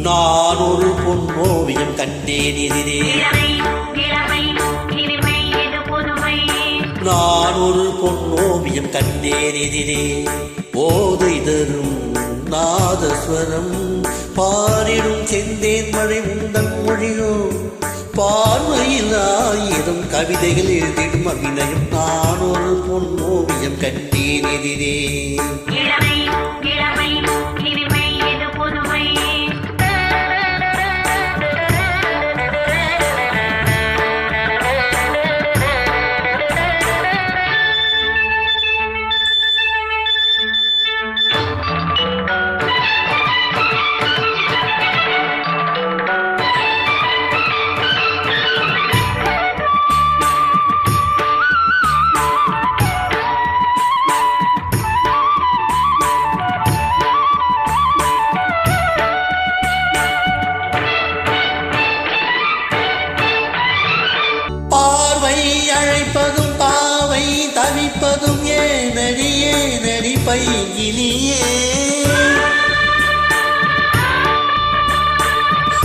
நான் ஒரு பொன்னோவியம் கண்டேன் எதிரே. நான் ஒரு பொன்னோவியம் கண்டேன் எதிரே. போதை தரும் நாதஸ்வரம் பாரிடும் செந்தேன் மழை உந்தன் மொழியோ. பார்வையில் ஆயிரம் கவிதைகள் எழுதிடும் அபிநயம். நான் ஒரு பொன்னோவியம் கண்டேன் எதிரே. அழைப்பதும் பாவை தவிப்பதும் ஏனடி ஏனடி பைங்கிலியே.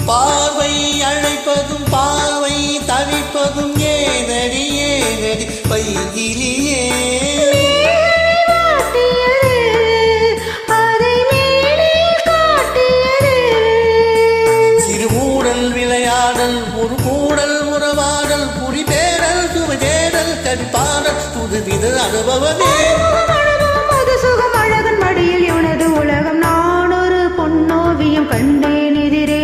பார்வை அழைப்பதும் பாவை தவிப்பதும் ஏனடி ஏனடி பைங்கிலியே. சிறுமூடல் விளையாடல் ஒரு கூடல் உறவாடல் புரிதேடல் சுவைதேடல் கடிப்பாடல் புதுவித அனுபவமே. அது சுகம் அழகன் மடியில் இவனது உலகம். நான் ஒரு பொன்னோவியம் கண்டேன் எதிரே.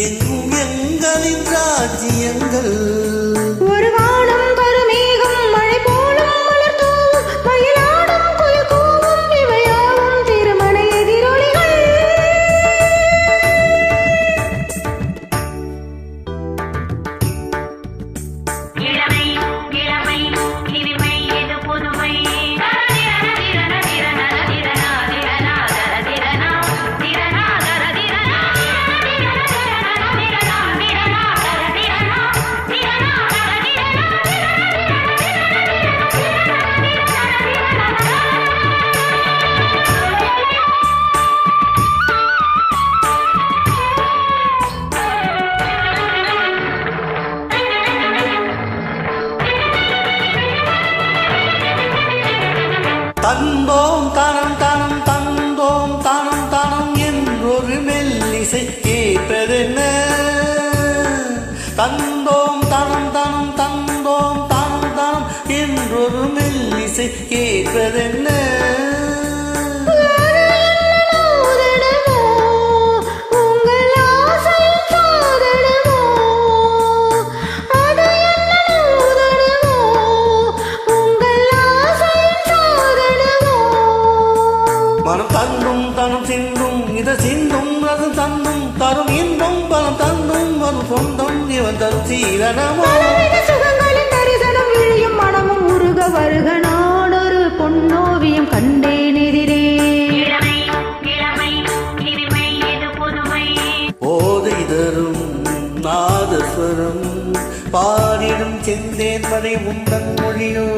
எங்கும் எங்களின் ராஜ்யங்கள். ஒரு வானம் கருமேகம் மழை போலும் மலர் தூவும் மயிலாடும் குயில் கூவும் இவையாவும் திருமண எதிரொலிகள். தந்தோம் தனம் தனம் தந்தோம் தனம் தனம் என்றொரு மெல்லிசை கேட்பதென்ன. தந்தோம் தனம் தனம் தந்தோம் தனம் தனம் என்றொரு மெல்லிசை கேட்பதென்ன. மனம் தந்தும் தனம் சிந்தும் இத சிந்தும் அது தந்தும் தரும் இன்பம் பலம் தந்தும் வரும் சொந்தம் இவன் தரும் சீரணமோ. சுகங்களின் தரிசனம் விழியும் மனமும் உருக வருக. நான் ஒரு பொன்னோவியம் கண்டேன் எதிரே. போதை தரும் நாதஸ்வரம் பாரிடும் செந்தேன் மழை உந்தன் மொழியோ.